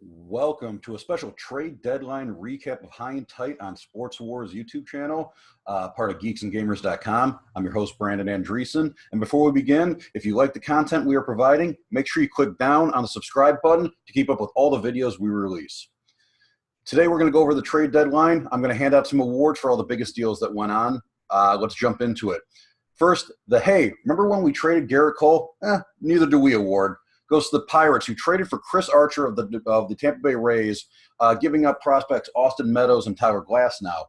Welcome to a special trade deadline recap of High and Tight on Sports Wars YouTube channel, part of geeksandgamers.com. I'm your host, Brandon Andreessen. And before we begin, if you like the content we are providing, make sure you click down on the subscribe button to keep up with all the videos we release. Today, we're going to go over the trade deadline. I'm going to hand out some awards for all the biggest deals that went on. Let's jump into it. First, the hey, remember when we traded Garrett Cole? Neither do we award. Goes to the Pirates, who traded for Chris Archer of the Tampa Bay Rays, giving up prospects Austin Meadows and Tyler Glasnow.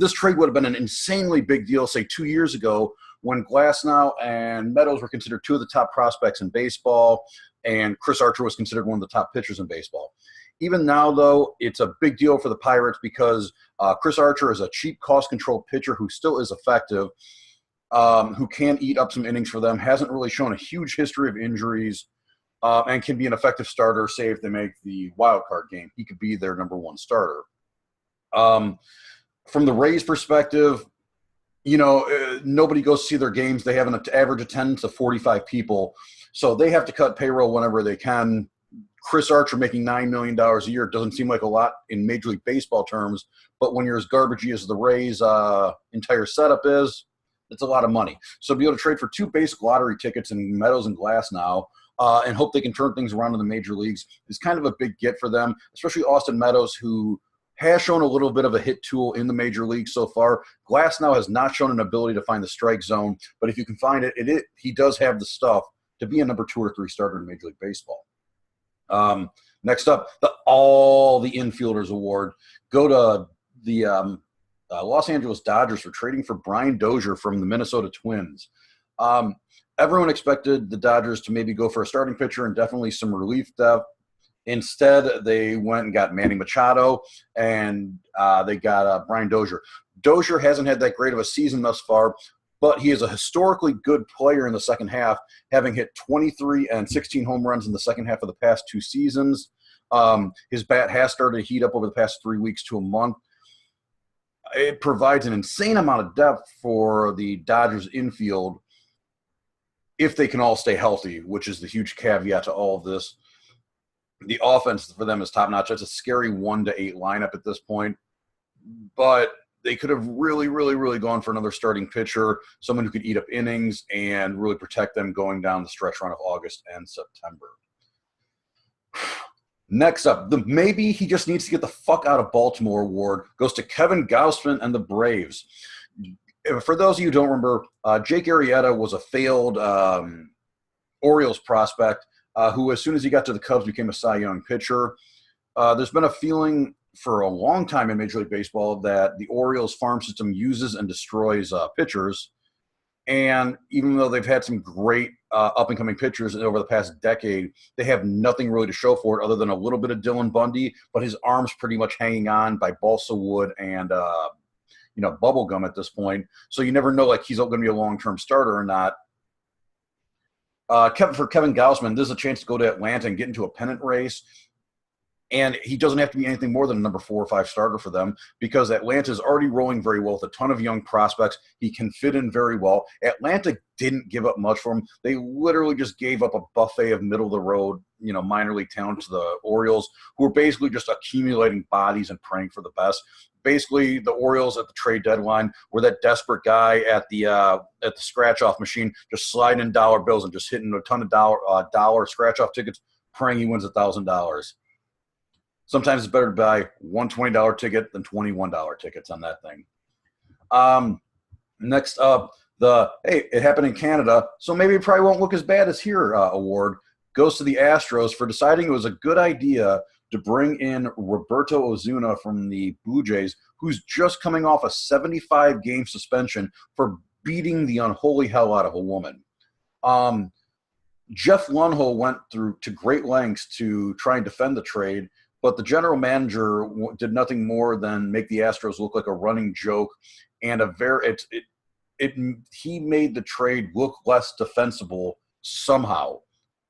This trade would have been an insanely big deal, say, 2 years ago, when Glasnow and Meadows were considered two of the top prospects in baseball, and Chris Archer was considered one of the top pitchers in baseball. Even now, though, it's a big deal for the Pirates because Chris Archer is a cheap, cost-controlled pitcher who still is effective, who can eat up some innings for them, hasn't really shown a huge history of injuries, and can be an effective starter, say, if they make the wild card game. He could be their number one starter. From the Rays' perspective, nobody goes to see their games. They have an average attendance of 45 people, so they have to cut payroll whenever they can. Chris Archer making $9 million a year doesn't seem like a lot in Major League Baseball terms, but when you're as garbagey as the Rays' entire setup is, it's a lot of money. So to be able to trade for two basic lottery tickets in Meadows and Glasnow, and hope they can turn things around in the major leagues is kind of a big get for them, especially Austin Meadows, who has shown a little bit of a hit tool in the major leagues so far. Glasnow has not shown an ability to find the strike zone, but if you can find it, he does have the stuff to be a number 2 or 3 starter in Major League Baseball. Next up, all the infielders award. Go to the Los Angeles Dodgers for trading for Brian Dozier from the Minnesota Twins. Everyone expected the Dodgers to maybe go for a starting pitcher and definitely some relief depth. Instead, they went and got Manny Machado, and they got Brian Dozier. Dozier hasn't had that great of a season thus far, but he is a historically good player in the second half, having hit 23 and 16 home runs in the second half of the past 2 seasons. His bat has started to heat up over the past 3 weeks to a month. It provides an insane amount of depth for the Dodgers infield if they can all stay healthy, which is the huge caveat to all of this. The offense for them is top-notch. It's a scary 1-8 lineup at this point, but they could have really, really, really gone for another starting pitcher, someone who could eat up innings and really protect them going down the stretch run of August and September. Next up, maybe he just needs to get the fuck out of Baltimore award goes to Kevin Gausman and the Braves. For those of you who don't remember, Jake Arrieta was a failed Orioles prospect who, as soon as he got to the Cubs, became a Cy Young pitcher. There's been a feeling for a long time in Major League Baseball that the Orioles farm system uses and destroys pitchers. And even though they've had some great up-and-coming pitchers over the past decade, they have nothing really to show for it other than a little bit of Dylan Bundy, but his arm's pretty much hanging on by balsa wood and bubble gum at this point. So you never know, he's going to be a long-term starter or not. For Kevin Gausman, this is a chance to go to Atlanta and get into a pennant race. And he doesn't have to be anything more than a number 4 or 5 starter for them because Atlanta is already rolling very well with a ton of young prospects. He can fit in very well. Atlanta didn't give up much for him. They literally just gave up a buffet of middle-of-the-road, minor league talent to the Orioles, who were basically just accumulating bodies and praying for the best. Basically, the Orioles at the trade deadline were that desperate guy at the scratch-off machine, just sliding in dollar bills and just hitting a ton of dollar scratch-off tickets, praying he wins $1,000. Sometimes it's better to buy one $20 ticket than $21 tickets on that thing. Next up, it happened in Canada, so maybe it probably won't look as bad as here award goes to the Astros for deciding it was a good idea to bring in Roberto Osuna from the Blue Jays, who's just coming off a 75-game suspension for beating the unholy hell out of a woman. Jeff Lunho went to great lengths to try and defend the trade, but the general manager did nothing more than make the Astros look like a running joke, and he made the trade look less defensible somehow.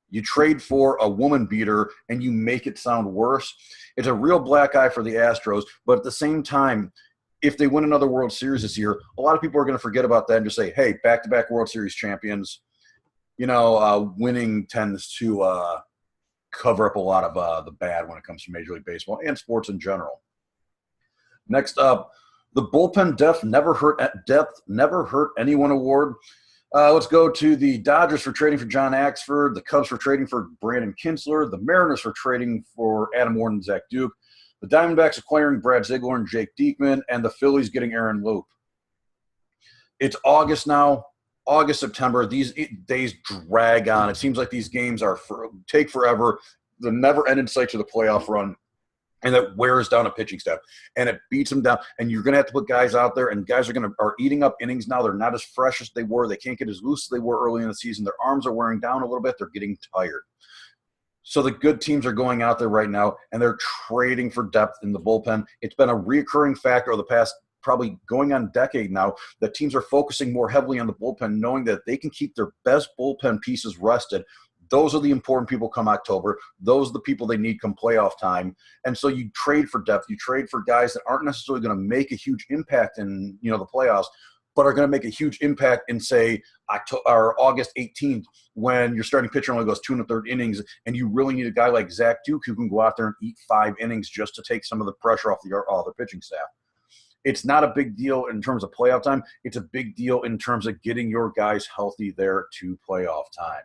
You trade for a woman beater, and you make it sound worse. It's a real black eye for the Astros, but at the same time, if they win another World Series this year, a lot of people are going to forget about that and just say, hey, back-to-back World Series champions. Winning tends to cover up a lot of the bad when it comes to Major League Baseball and sports in general. Next up, the bullpen depth never hurt anyone award. Let's go to the Dodgers for trading for John Axford, the Cubs for trading for Brandon Kintzler, the Mariners for trading for Adam Warren and Zach Duke, the Diamondbacks acquiring Brad Ziegler and Jake Diekman, and the Phillies getting Aaron Loup. It's August now, September. These days drag on. It seems like these games take forever. The never-ending sight to the playoff run. And that wears down a pitching staff, and it beats them down. And you're going to have to put guys out there, and guys are eating up innings now. They're not as fresh as they were. They can't get as loose as they were early in the season. Their arms are wearing down a little bit. They're getting tired. So the good teams are going out there right now, and they're trading for depth in the bullpen. It's been a recurring factor of the past probably going on a decade now that teams are focusing more heavily on the bullpen, knowing that they can keep their best bullpen pieces rested. Those are the important people come October. Those are the people they need come playoff time. And so you trade for depth. You trade for guys that aren't necessarily going to make a huge impact in the playoffs, but are going to make a huge impact in, say, August 18th when your starting pitcher only goes 2 1/3 innings, and you really need a guy like Zach Duke who can go out there and eat 5 innings just to take some of the pressure off the pitching staff. It's not a big deal in terms of playoff time. It's a big deal in terms of getting your guys healthy there to playoff time.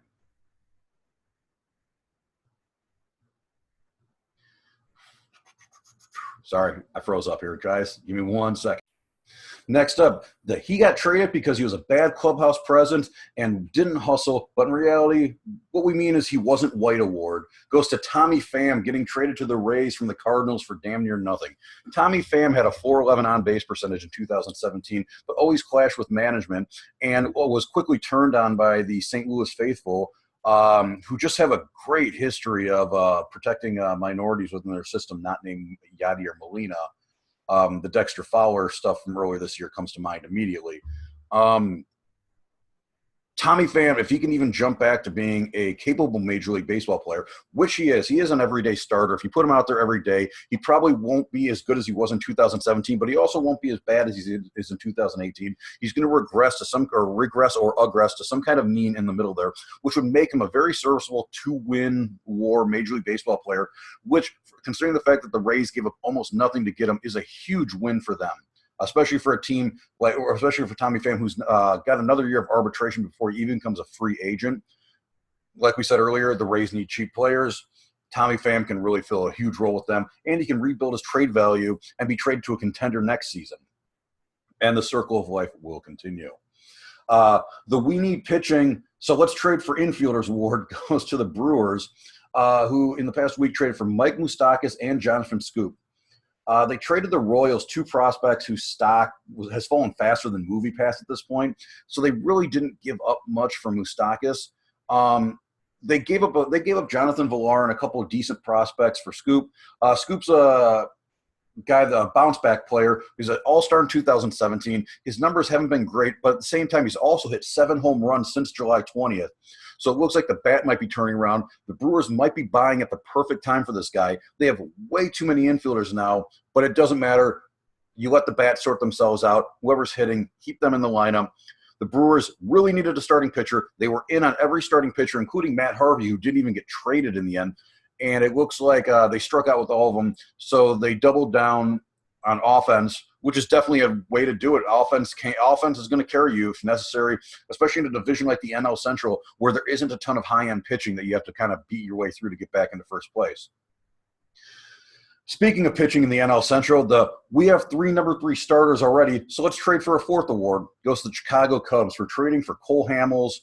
Sorry, I froze up here, guys. Give me 1 second. Next up, he got traded because he was a bad clubhouse presence and didn't hustle. But in reality, what we mean is he wasn't white award. Goes to Tommy Pham, getting traded to the Rays from the Cardinals for damn near nothing. Tommy Pham had a .411 on-base percentage in 2017, but always clashed with management and was quickly turned on by the St. Louis faithful, who just have a great history of protecting minorities within their system, not named Yadier Molina. The Dexter Fowler stuff from earlier this year comes to mind immediately. Tommy Pham, if he can even jump back to being a capable Major League Baseball player, which he is an everyday starter. If you put him out there every day, he probably won't be as good as he was in 2017, but he also won't be as bad as he is in 2018. He's going to regress or aggress to some kind of mean in the middle there, which would make him a very serviceable two-win war Major League Baseball player, which, considering the fact that the Rays gave up almost nothing to get him, is a huge win for them. Especially for a team especially for Tommy Pham, who's got another year of arbitration before he even becomes a free agent. Like we said earlier, the Rays need cheap players. Tommy Pham can really fill a huge role with them, and he can rebuild his trade value and be traded to a contender next season. And the circle of life will continue. The we need pitching, so let's trade for infielders award goes to the Brewers, who in the past week traded for Mike Moustakas and Jonathan Scoop. They traded the Royals 2 prospects whose stock has fallen faster than MoviePass at this point, so they really didn't give up much for Moustakas. They gave up Jonathan Villar and a couple of decent prospects for Scoop. Scoop's a guy, the bounce back player. He's an all-star in 2017. His numbers haven't been great, but at the same time, he's also hit 7 home runs since July 20th. So it looks like the bat might be turning around. The Brewers might be buying at the perfect time for this guy. They have way too many infielders now, but it doesn't matter. You let the bats sort themselves out. Whoever's hitting, keep them in the lineup. The Brewers really needed a starting pitcher. They were in on every starting pitcher, including Matt Harvey, who didn't even get traded in the end. And it looks like they struck out with all of them. So they doubled down on offense, which is definitely a way to do it. Offense is going to carry you if necessary, especially in a division like the NL Central, where there isn't a ton of high-end pitching that you have to kind of beat your way through to get back into first place. Speaking of pitching in the NL Central, we have 3 number 3 starters already, so let's trade for a 4th award. Goes to the Chicago Cubs for trading for Cole Hamels.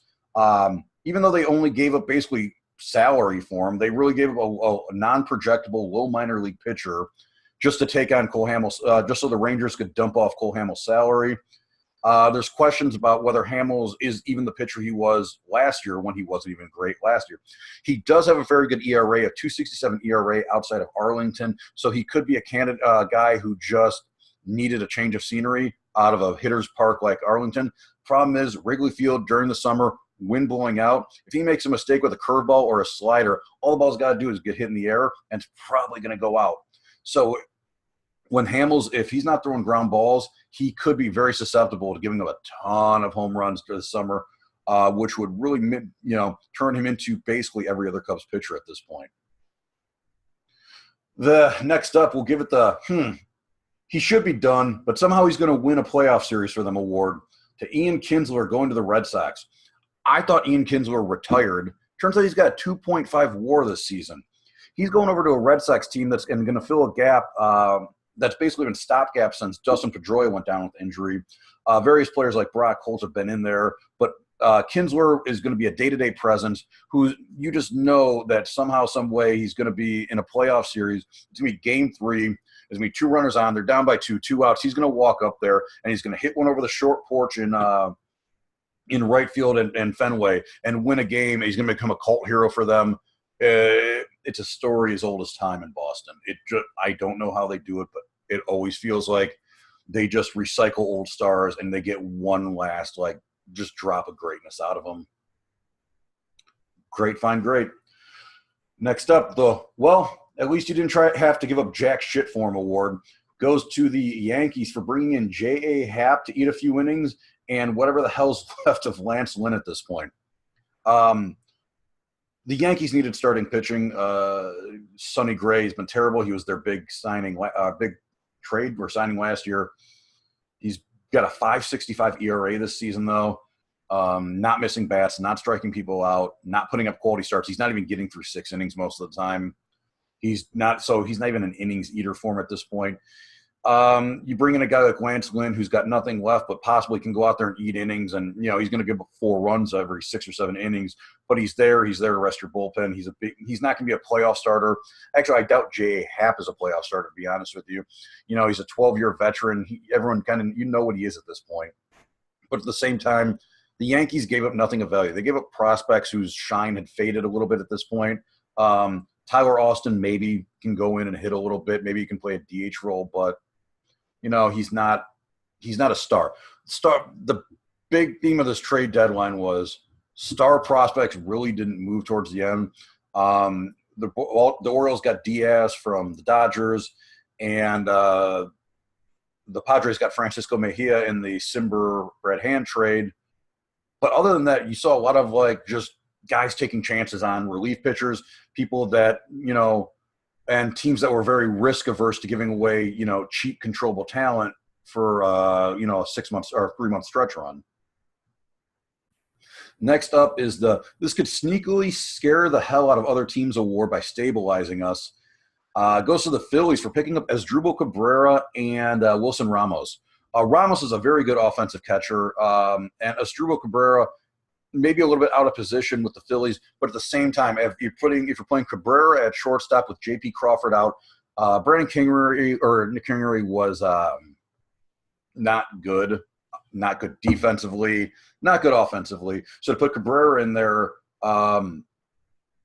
Even though they only gave up basically salary for him, they really gave up a non-projectable, low minor league pitcher just to take on Cole Hamels, just so the Rangers could dump off Cole Hamels' salary. There's questions about whether Hamels is even the pitcher he was last year when he wasn't even great last year. He does have a very good ERA, a 2.67 ERA outside of Arlington, so he could be a candidate guy who just needed a change of scenery out of a hitter's park like Arlington. Problem is, Wrigley Field during the summer, wind blowing out, if he makes a mistake with a curveball or a slider, all the ball's got to do is get hit in the air, and it's probably going to go out. So when Hamels, if he's not throwing ground balls, he could be very susceptible to giving up a ton of home runs during the summer, which would really, turn him into basically every other Cubs pitcher at this point. The next up, we'll give it the he should be done, but somehow he's going to win a playoff series for them award to Ian Kinsler going to the Red Sox. I thought Ian Kinsler retired. Turns out he's got a 2.5 WAR this season. He's going over to a Red Sox team that's going to fill a gap that's basically been stopgap since Dustin Pedroia went down with injury. Various players like Brock Holt have been in there, but Kinsler is going to be a day-to-day presence who you just know that somehow, some way he's going to be in a playoff series. It's going to be game 3. There's going to be 2 runners on. They're down by 2 outs. He's going to walk up there, and he's going to hit one over the short porch in right field and Fenway and win a game. He's going to become a cult hero for them. It's a story as old as time in Boston. I don't know how they do it, but it always feels like they just recycle old stars and they get one last, just drop of greatness out of them. Great, fine, great. Next up, at least you didn't have to give up jack shit for him award. Goes to the Yankees for bringing in J.A. Happ to eat a few innings and whatever the hell's left of Lance Lynn at this point. The Yankees needed starting pitching. Sonny Gray has been terrible. He was their big trade or signing last year. He's got a 5.65 ERA this season, though. Not missing bats, not striking people out, not putting up quality starts. He's not even getting through 6 innings most of the time. He's not even an innings eater for him at this point. You bring in a guy like Lance Lynn who's got nothing left but possibly can go out there and eat innings, and he's going to give up 4 runs every 6 or 7 innings, but he's there to rest your bullpen. He's not going to be a playoff starter. Actually, I doubt J.A. Happ is a playoff starter, to be honest with you. He's a 12-year veteran. Everyone kind of what he is at this point. But at the same time, the Yankees gave up nothing of value. They gave up prospects whose shine had faded a little bit at this point. Tyler Austin maybe can go in and hit a little bit. Maybe he can play a DH role, but he's not a star. The big theme of this trade deadline was star prospects really didn't move towards the end. The Orioles got Diaz from the Dodgers, and the Padres got Francisco Mejia in the Simber Red Hand trade. But other than that, you saw a lot of just guys taking chances on relief pitchers, people that, and teams that were very risk averse to giving away, cheap, controllable talent for, a 6 months or 3 month stretch run. Next up is this could sneakily scare the hell out of other teams award by stabilizing us. Goes to the Phillies for picking up Asdrubal Cabrera and Wilson Ramos. Ramos is a very good offensive catcher, and Asdrubal Cabrera maybe a little bit out of position with the Phillies, but at the same time, if you're playing Cabrera at shortstop with J.P. Crawford out, Nick Kingery was not good defensively, not good offensively. So to put Cabrera in there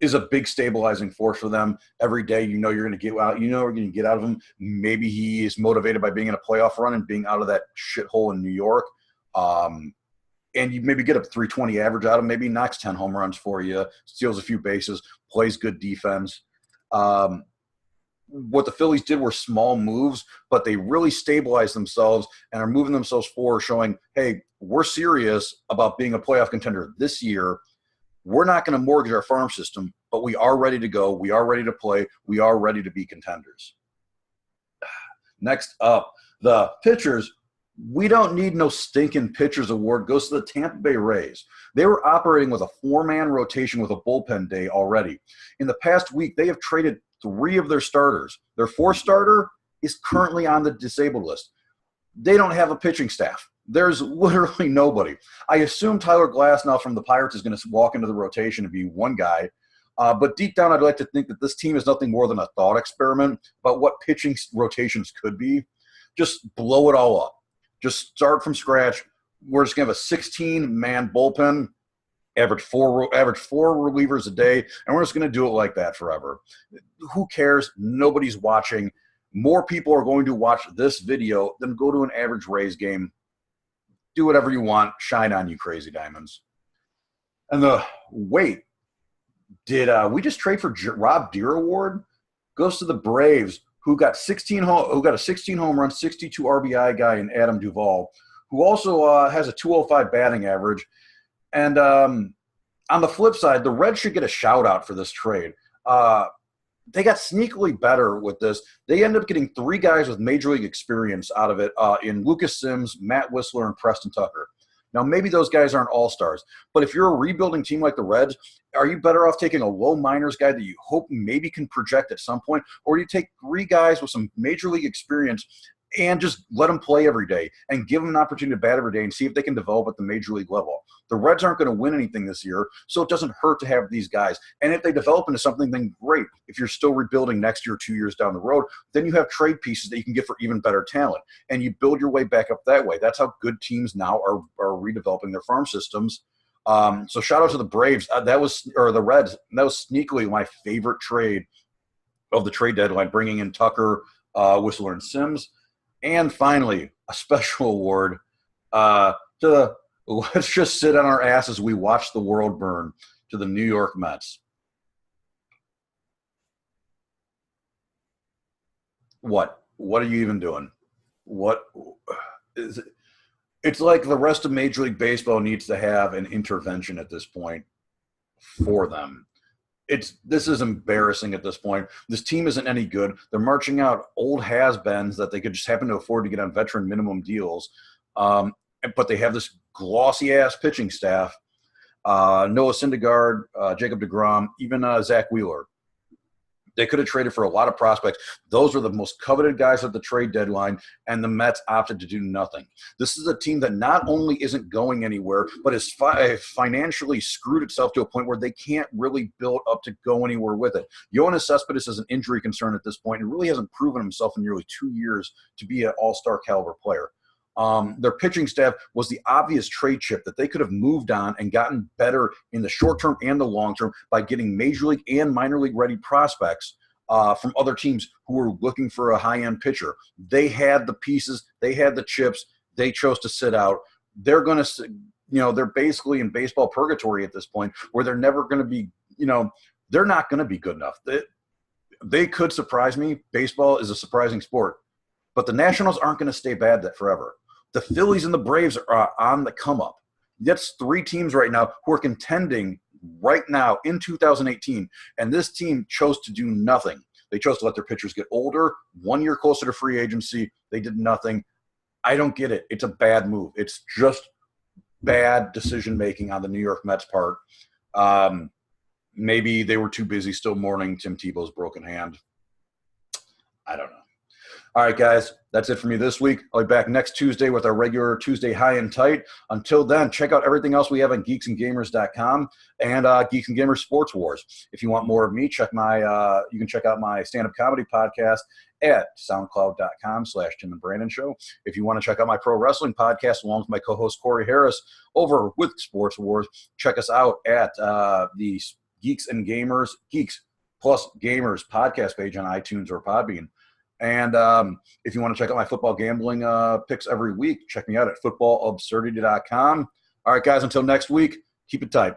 is a big stabilizing force for them. Every day, you're going to get out. We're going to get out of him. Maybe he is motivated by being in a playoff run and being out of that shithole in New York. And you maybe get a 320 average out of him, maybe knocks 10 home runs for you, steals a few bases, plays good defense. What the Phillies did were small moves, but they really stabilized themselves and are moving themselves forward, showing, hey, we're serious about being a playoff contender this year. We're not going to mortgage our farm system, but we are ready to go. We are ready to play. We are ready to be contenders. Next up, the pitchers. We don't need no stinking pitchers award. Goes to the Tampa Bay Rays. They were operating with a 4-man rotation with a bullpen day already. In the past week, they have traded 3 of their starters. Their 4th starter is currently on the disabled list. They don't have a pitching staff. There's literally nobody. I assume Tyler Glasnow from the Pirates is going to walk into the rotation and be one guy. But deep down, I'd like to think that this team is nothing more than a thought experiment about what pitching rotations could be. Just blow it all up. Just start from scratch. We're just going to have a 16-man bullpen, average four relievers a day, and we're just going to do it like that forever. Who cares? Nobody's watching. More people are going to watch this video than go to an average Rays game. Do whatever you want. Shine on, you crazy diamonds. And did we just trade for Rob Deere award? Goes to the Braves, who got a 16 home run, 62 RBI guy in Adam Duvall, who also has a 205 batting average. And on the flip side, the Reds should get a shout out for this trade. they got sneakily better with this. They ended up getting 3 guys with major league experience out of it in Lucas Sims, Matt Whistler, and Preston Tucker. Now, maybe those guys aren't all-stars, but if you're a rebuilding team like the Reds, are you better off taking a low minors guy that you hope maybe can project at some point, or do you take 3 guys with some major league experience and just let them play every day and give them an opportunity to bat every day and see if they can develop at the major league level? The Reds aren't going to win anything this year, so it doesn't hurt to have these guys. And if they develop into something, then great. If you're still rebuilding next year, 2 years down the road, then you have trade pieces that you can get for even better talent. And you build your way back up that way. That's how good teams now are redeveloping their farm systems. So shout out to the Braves. The Reds. That was sneakily my favorite trade of the trade deadline, bringing in Tucker, Whistler, and Sims. And finally, a special award to let's just sit on our ass as we watch the world burn, to the New York Mets. What? What are you even doing? What is it? It's like the rest of Major League Baseball needs to have an intervention at this point for them. This is embarrassing at this point. This team isn't any good. They're marching out old has-beens that they could just happen to afford to get on veteran minimum deals. But they have this glossy-ass pitching staff. Noah Syndergaard, Jacob deGrom, even Zach Wheeler. They could have traded for a lot of prospects. Those were the most coveted guys at the trade deadline, and the Mets opted to do nothing. This is a team that not only isn't going anywhere, but has financially screwed itself to a point where they can't really build up to go anywhere with it. Yoenis Cespedes is an injury concern at this point and really hasn't proven himself in nearly 2 years to be an all-star caliber player. Their pitching staff was the obvious trade chip that they could have moved on and gotten better in the short term and the long term by getting major league and minor league ready prospects from other teams who were looking for a high-end pitcher. They had the pieces. They had the chips. They chose to sit out. They're going to, they're basically in baseball purgatory at this point where they're never going to be, they're not going to be good enough. They could surprise me. Baseball is a surprising sport. But the Nationals aren't going to stay bad forever. The Phillies and the Braves are on the come-up. That's 3 teams right now who are contending right now in 2018, and this team chose to do nothing. They chose to let their pitchers get older, 1 year closer to free agency. They did nothing. I don't get it. It's a bad move. It's just bad decision-making on the New York Mets' part. Maybe they were too busy still mourning Tim Tebow's broken hand. I don't know. All right, guys, that's it for me this week. I'll be back next Tuesday with our regular Tuesday High and Tight. Until then, check out everything else we have on geeksandgamers.com and Geeks and Gamers Sports Wars. If you want more of me, you can check out my stand-up comedy podcast at soundcloud.com/Tim and Brandon Show. If you want to check out my pro wrestling podcast along with my co-host Corey Harris over with Sports Wars, check us out at the Geeks Plus Gamers podcast page on iTunes or Podbean. And if you want to check out my football gambling picks every week, check me out at footballabsurdity.com. All right, guys, until next week, keep it tight.